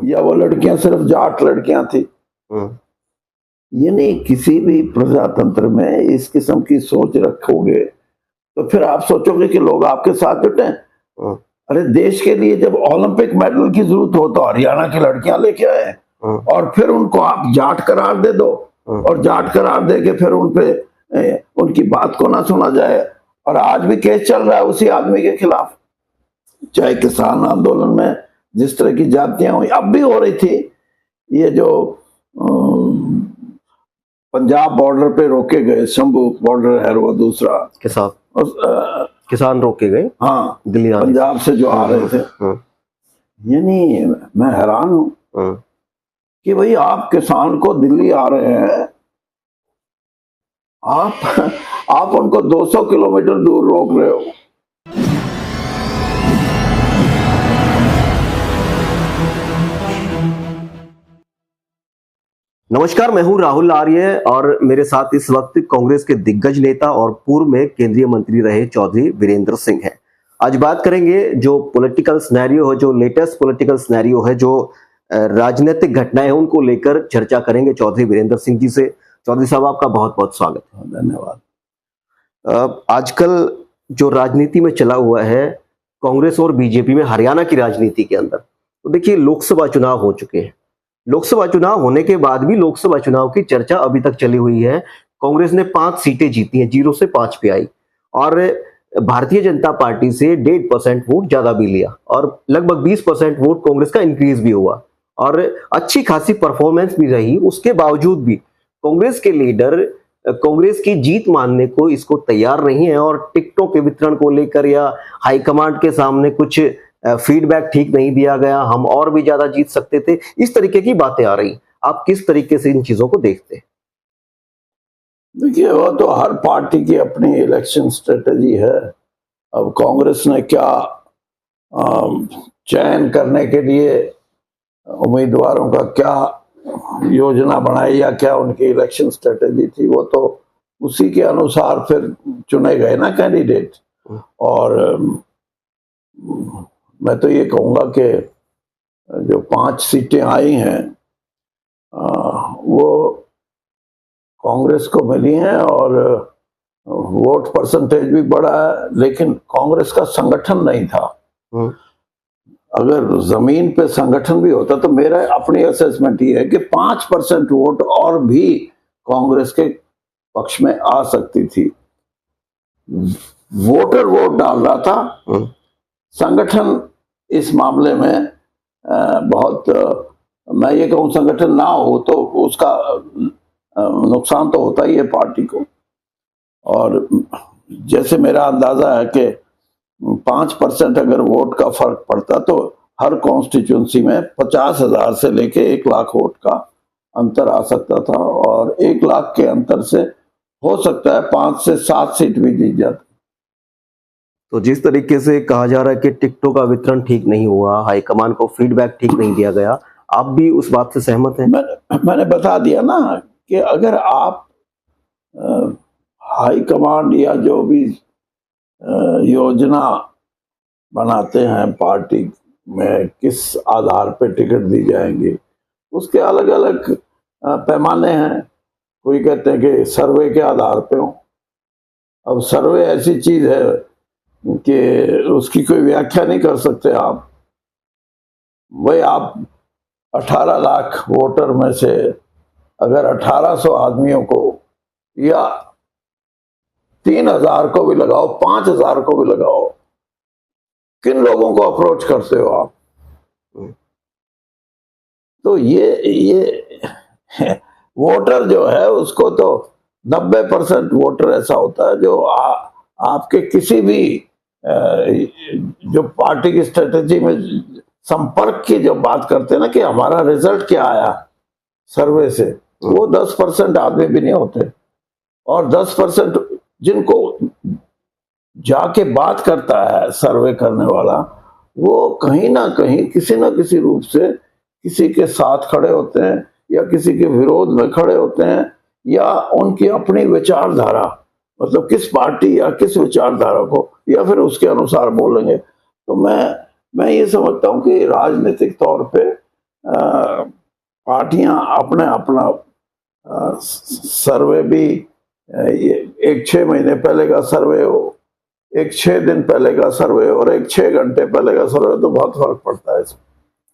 या वो लड़कियां सिर्फ जाट लड़कियां थी। ये नहीं, किसी भी प्रजातंत्र में इस किस्म की सोच रखोगे तो फिर आप सोचोगे कि लोग आपके साथ जुटे। अरे देश के लिए जब ओलंपिक मेडल की जरूरत हो तो हरियाणा की लड़कियां लेके आए और फिर उनको आप जाट करार दे दो और जाट करार दे के फिर उनपे उनकी बात को ना सुना जाए। और आज भी केस चल रहा है उसी आदमी के खिलाफ, चाहे किसान आंदोलन में जिस तरह की जातियां हुई, अब भी हो रही थी। ये जो पंजाब बॉर्डर पे रोके गए, शंभू बॉर्डर है वो दूसरा, किसान रोके गए, हाँ दिल्ली पंजाब से जो आ रहे थे। ये नहीं, मैं हैरान हूं कि भाई आप किसान को दिल्ली आ रहे हैं, आप उनको 200 किलोमीटर दूर रोक रहे हो। नमस्कार, मैं हूं राहुल आर्य और मेरे साथ इस वक्त कांग्रेस के दिग्गज नेता और पूर्व में केंद्रीय मंत्री रहे चौधरी वीरेंद्र सिंह हैं। आज बात करेंगे जो पॉलिटिकल सिनेरियो है, जो लेटेस्ट पॉलिटिकल सिनेरियो है, जो राजनीतिक घटनाएं हैं, उनको लेकर चर्चा करेंगे चौधरी वीरेंद्र सिंह जी से। चौधरी साहब, आपका बहुत बहुत स्वागत है। धन्यवाद। आजकल जो राजनीति में चला हुआ है कांग्रेस और बीजेपी में, हरियाणा की राजनीति के अंदर, तो देखिए लोकसभा चुनाव हो चुके हैं। लोकसभा चुनाव होने के बाद भी लोकसभा चुनाव की चर्चा अभी तक चली हुई है। कांग्रेस ने 5 सीटें जीती हैं, 0 से 5 पे आई, और भारतीय जनता पार्टी से 1.5% वोट ज्यादा भी लिया और लगभग 20% वोट कांग्रेस का इंक्रीज भी हुआ और अच्छी खासी परफॉर्मेंस भी रही। उसके बावजूद भी कांग्रेस के लीडर कांग्रेस की जीत मानने को इसको तैयार नहीं है और टिकटों के वितरण को लेकर या हाईकमांड के सामने कुछ फीडबैक ठीक नहीं दिया गया, हम और भी ज्यादा जीत सकते थे, इस तरीके की बातें आ रही। आप किस तरीके से इन चीजों को देखते हैं? देखिए, वो तो हर पार्टी की अपनी इलेक्शन स्ट्रेटेजी है। अब कांग्रेस ने क्या चयन करने के लिए उम्मीदवारों का क्या योजना बनाई या क्या उनकी इलेक्शन स्ट्रेटेजी थी, वो तो उसी के अनुसार फिर चुने गए ना कैंडिडेट। और मैं तो ये कहूंगा कि जो 5 सीटें आई हैं वो कांग्रेस को मिली हैं और वोट परसेंटेज भी बढ़ा है, लेकिन कांग्रेस का संगठन नहीं था। अगर जमीन पे संगठन भी होता तो मेरा अपनी असेसमेंट ये है कि 5% वोट और भी कांग्रेस के पक्ष में आ सकती थी। वोटर वोट डाल रहा था, संगठन इस मामले में बहुत, मैं ये कहूँ संगठन ना हो तो उसका नुकसान तो होता ही है पार्टी को। और जैसे मेरा अंदाजा है कि 5% अगर वोट का फर्क पड़ता तो हर कॉन्स्टिट्यूंसी में 50,000 से लेके 1 लाख वोट का अंतर आ सकता था और 1 लाख के अंतर से हो सकता है 5 से 7 सीट भी जीत जाती। तो जिस तरीके से कहा जा रहा है कि टिकटों का वितरण ठीक नहीं हुआ, हाईकमान को फीडबैक ठीक नहीं दिया गया, आप भी उस बात से सहमत हैं? मैंने बता दिया ना कि अगर आप हाईकमांड या जो भी योजना बनाते हैं पार्टी में, किस आधार पे टिकट दी जाएंगी, उसके अलग अलग पैमाने हैं। कोई कहते हैं कि सर्वे के आधार पे हो। अब सर्वे ऐसी चीज है कि उसकी कोई व्याख्या नहीं कर सकते आप। भाई आप 18 लाख वोटर में से अगर 1800 आदमियों को या 3000 को भी लगाओ, 5000 को भी लगाओ, किन लोगों को अप्रोच करते हो आप? तो ये वोटर जो है उसको तो 90% वोटर ऐसा होता है जो आपके किसी भी जो पार्टी की स्ट्रेटेजी में संपर्क की जो बात करते हैं ना कि हमारा रिजल्ट क्या आया सर्वे से, वो 10% आदमी भी नहीं होते। और 10% जिनको जाके बात करता है सर्वे करने वाला, वो कहीं ना कहीं किसी ना किसी रूप से किसी के साथ खड़े होते हैं या किसी के विरोध में खड़े होते हैं या उनकी अपनी विचारधारा, मतलब किस पार्टी या किस विचारधारा को, या फिर उसके अनुसार बोलेंगे। तो मैं ये समझता हूँ कि राजनीतिक तौर पे पार्टियां अपने अपना सर्वे भी एक 6 महीने पहले का सर्वे हो, एक 6 दिन पहले का सर्वे और एक 6 घंटे पहले का सर्वे, तो बहुत फर्क पड़ता है इसमें।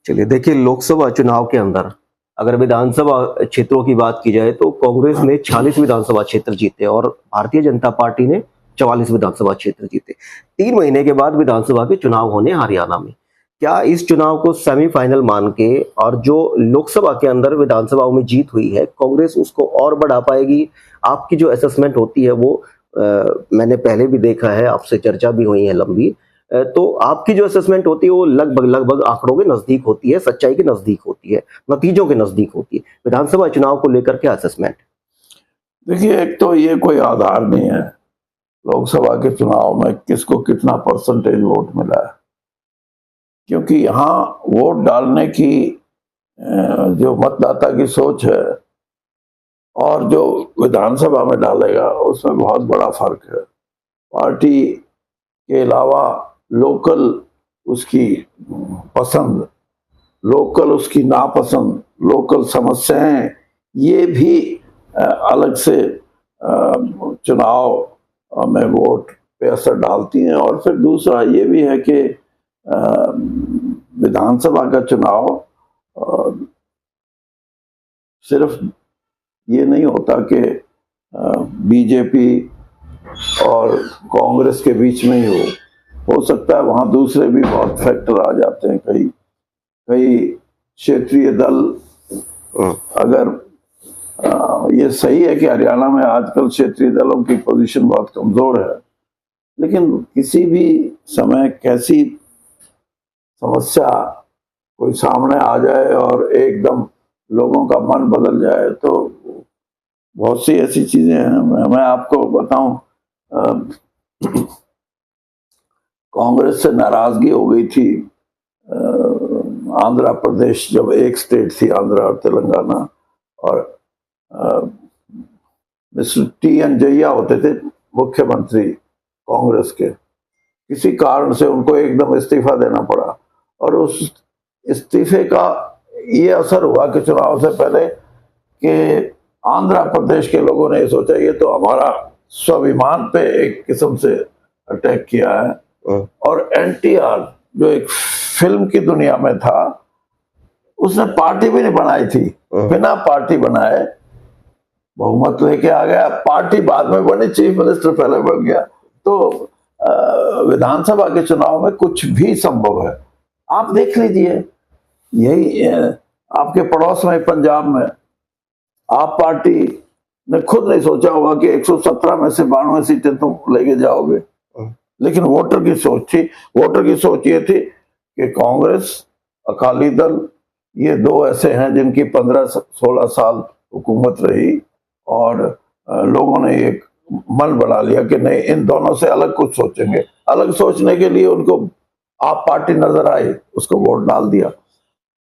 चलिए देखिए, लोकसभा चुनाव के अंदर अगर विधानसभा क्षेत्रों की बात की जाए तो कांग्रेस ने 46 विधानसभा क्षेत्र जीते और भारतीय जनता पार्टी ने 44 विधानसभा क्षेत्र जीते। 3 महीने के बाद विधानसभा के चुनाव होने हरियाणा में। क्या इस चुनाव को सेमीफाइनल मान के और जो लोकसभा के अंदर विधानसभाओं में जीत हुई है, कांग्रेस उसको और बढ़ा पाएगी? आपकी जो असेसमेंट होती है वो मैंने पहले भी देखा है, आपसे चर्चा भी हुई है लंबी, तो आपकी जो असेसमेंट होती है वो लगभग आंकड़ों के नजदीक होती है, सच्चाई के नजदीक होती है, नतीजों के नजदीक होती है। विधानसभा चुनाव को लेकर क्या असेसमेंट? देखिए, एक तो ये कोई आधार नहीं है लोकसभा के चुनाव में किसको कितना परसेंटेज वोट मिला है, क्योंकि यहाँ वोट डालने की जो मतदाता की सोच है और जो विधानसभा में डालेगा उसमें बहुत बड़ा फर्क है। पार्टी के अलावा लोकल उसकी पसंद, लोकल उसकी नापसंद, लोकल समस्याएं, ये भी अलग से चुनाव में वोट पे असर डालती हैं। और फिर दूसरा ये भी है कि विधानसभा का चुनाव सिर्फ ये नहीं होता कि बीजेपी और कांग्रेस के बीच में ही हो सकता है वहां दूसरे भी बहुत फैक्टर आ जाते हैं। कई क्षेत्रीय दल, अगर ये सही है कि हरियाणा में आजकल क्षेत्रीय दलों की पोजीशन बहुत कमजोर है, लेकिन किसी भी समय कैसी समस्या कोई सामने आ जाए और एकदम लोगों का मन बदल जाए, तो बहुत सी ऐसी चीजें हैं। मैं आपको बताऊं, कांग्रेस से नाराजगी हो गई थी आंध्र प्रदेश, जब एक स्टेट थी आंध्र और तेलंगाना, और मिस्टर टी.एन. जैया होते थे मुख्यमंत्री कांग्रेस के, किसी कारण से उनको एकदम इस्तीफा देना पड़ा। और उस इस्तीफे का ये असर हुआ कि चुनाव से पहले कि आंध्र प्रदेश के लोगों ने सोचा ये तो हमारा स्वाभिमान पे एक किस्म से अटैक किया है। और एनटीआर जो एक फिल्म की दुनिया में था, उसने पार्टी भी नहीं बनाई थी, बिना पार्टी बनाए बहुमत लेके आ गया। पार्टी बाद में बनी, चीफ मिनिस्टर पहले बन गया। तो विधानसभा के चुनाव में कुछ भी संभव है। आप देख लीजिए, यही आपके पड़ोस में पंजाब में आप पार्टी ने खुद नहीं सोचा होगा कि 117 में से 92 सीटें तुम लेके जाओगे, लेकिन वोटर की सोच थी। वोटर की सोच ये थी कि कांग्रेस, अकाली दल, ये दो ऐसे हैं जिनकी 15-16 साल हुकूमत रही, और लोगों ने एक मन बना लिया कि नहीं, इन दोनों से अलग कुछ सोचेंगे। अलग सोचने के लिए उनको आप पार्टी नजर आई, उसको वोट डाल दिया।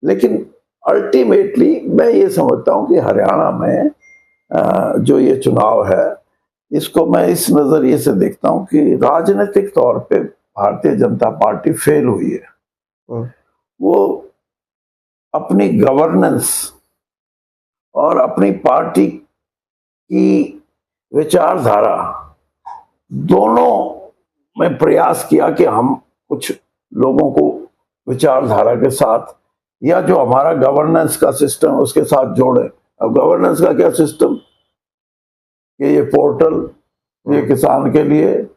लेकिन अल्टीमेटली मैं ये समझता हूं कि हरियाणा में जो ये चुनाव है, इसको मैं इस नजरिए से देखता हूं कि राजनीतिक तौर पे भारतीय जनता पार्टी फेल हुई है। वो अपनी गवर्नेंस और अपनी पार्टी की विचारधारा दोनों में प्रयास किया कि हम कुछ लोगों को विचारधारा के साथ, या जो हमारा गवर्नेंस का सिस्टम उसके साथ जोड़े। अब गवर्नेंस का क्या सिस्टम, कि ये पोर्टल, ये किसान के लिए,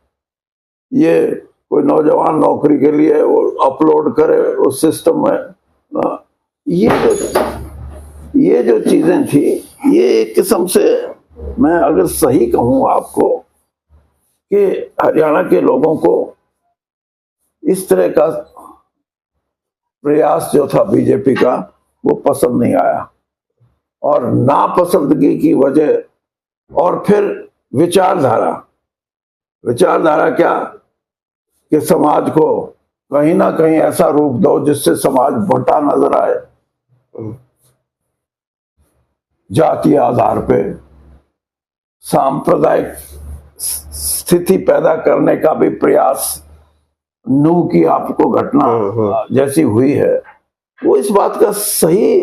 ये कोई नौजवान नौकरी के लिए वो अपलोड करे उस सिस्टम में। ये जो चीजें थी, ये एक किस्म से, मैं अगर सही कहूं आपको, कि हरियाणा के लोगों को इस तरह का प्रयास जो था बीजेपी का, वो पसंद नहीं आया। और नापसंदगी की वजह, और फिर विचारधारा क्या, कि समाज को कहीं ना कहीं ऐसा रूप दो जिससे समाज बंटा नजर आए, जातीय आधार पे सांप्रदायिक स्थिति पैदा करने का भी प्रयास नू की आपको घटना जैसी हुई है, वो इस बात का सही,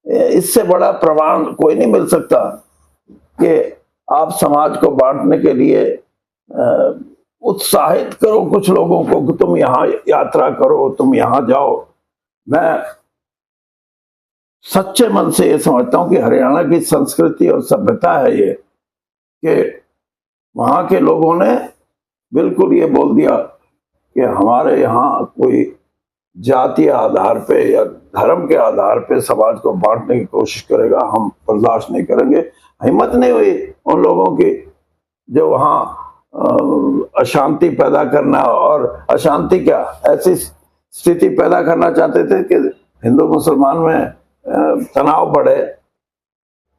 इससे बड़ा प्रमाण कोई नहीं मिल सकता कि आप समाज को बांटने के लिए उत्साहित करो कुछ लोगों को कि तुम यहां यात्रा करो, तुम यहां जाओ। मैं सच्चे मन से ये समझता हूं कि हरियाणा की संस्कृति और सभ्यता है ये कि वहां के लोगों ने बिल्कुल ये बोल दिया कि हमारे यहाँ कोई जातीय आधार पे या धर्म के आधार पे समाज को बांटने की कोशिश करेगा, हम बर्दाश्त नहीं करेंगे। हिम्मत नहीं हुई उन लोगों की जो वहां अशांति पैदा करना, और अशांति क्या, ऐसी स्थिति पैदा करना चाहते थे कि हिंदू मुसलमान में तनाव बढ़े।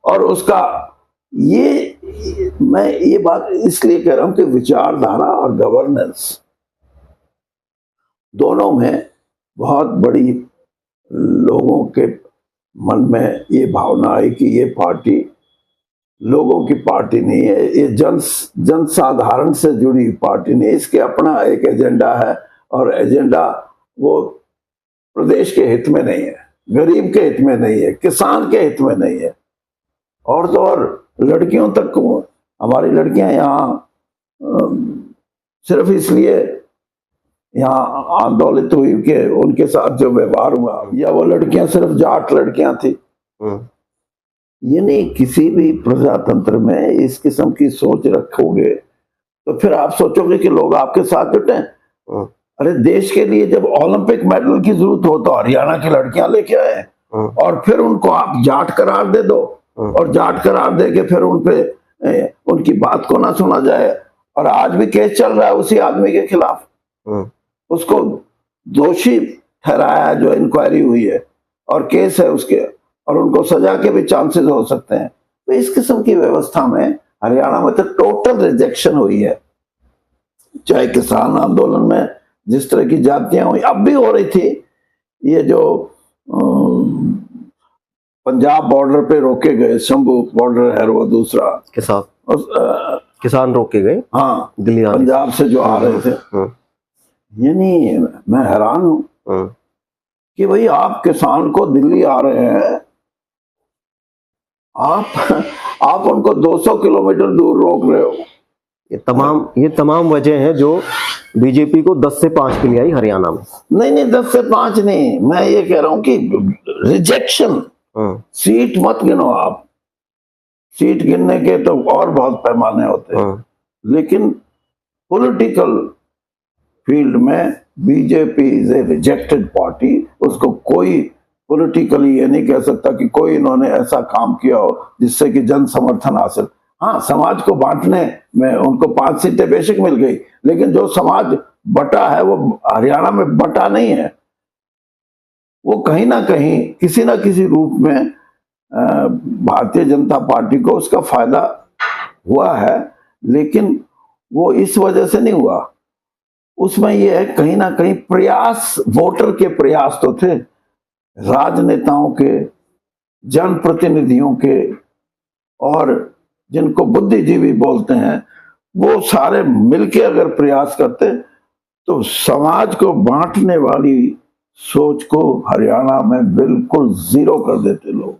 और उसका मैं ये बात इसलिए कह रहा हूं कि विचारधारा और गवर्नेंस दोनों में बहुत बड़ी लोगों के मन में ये भावना आई कि ये पार्टी लोगों की पार्टी नहीं है, ये जन साधारण से जुड़ी पार्टी नहीं, इसके अपना एक एजेंडा है, और एजेंडा वो प्रदेश के हित में नहीं है, गरीब के हित में नहीं है, किसान के हित में नहीं है। और तो और लड़कियों तक को, हमारी लड़कियां यहाँ सिर्फ इसलिए यहाँ आंदोलित हुई कि उनके साथ जो व्यवहार हुआ, या वो लड़कियां सिर्फ जाट लड़कियां थी। ये नहीं, किसी भी प्रजातंत्र में इस किस्म की सोच रखोगे तो फिर आप सोचोगे कि लोग आपके साथ जुटे। अरे देश के लिए जब ओलंपिक मेडल की जरूरत हो तो हरियाणा की लड़कियां लेके आए, और फिर उनको आप जाट करार दे दो, और जाट करार दे के फिर उनपे उनकी बात को ना सुना जाए। और आज भी केस चल रहा है उसी आदमी के खिलाफ, उसको दोषी ठहराया जो इंक्वायरी हुई है और केस है उसके, और उनको सजा के भी चांसेस हो सकते हैं। तो इस किस्म की व्यवस्था में हरियाणा में तो टोटल रिजेक्शन हुई है। चाहे किसान आंदोलन में जिस तरह की जातियां हुई, अब भी हो रही थी, ये जो पंजाब बॉर्डर पे रोके गए, शंभू बॉर्डर है वो दूसरा, किसान रोके गए, हाँ दिल्ली पंजाब से जो आ रहे थे। ये नहीं, मैं हैरान हूं कि भाई आप किसान को दिल्ली आ रहे हैं, आप उनको 200 किलोमीटर दूर रोक रहे हो। ये तमाम वजह है जो बीजेपी को 10 से 5 के लिए आई हरियाणा में। नहीं 10 से 5 नहीं, मैं ये कह रहा हूं कि रिजेक्शन, सीट मत गिनो आप, सीट गिनने के तो और बहुत पैमाने होते हैं, लेकिन पॉलिटिकल फील्ड में BJP is a rejected party. उसको कोई पॉलिटिकली ये नहीं कह सकता कि कोई इन्होंने ऐसा काम किया हो जिससे कि जन समर्थन हासिल। हाँ, समाज को बांटने में उनको 5 सीटें बेशक मिल गई, लेकिन जो समाज बटा है वो हरियाणा में बटा नहीं है, वो कहीं ना कहीं किसी ना किसी रूप में भारतीय जनता पार्टी को उसका फायदा हुआ है, लेकिन वो इस वजह से नहीं हुआ। उसमें ये है कहीं ना कहीं प्रयास, वोटर के प्रयास तो थे, राजनेताओं के, जनप्रतिनिधियों के, और जिनको बुद्धिजीवी बोलते हैं, वो सारे मिलके अगर प्रयास करते तो समाज को बांटने वाली सोच को हरियाणा में बिल्कुल जीरो कर देते लोग।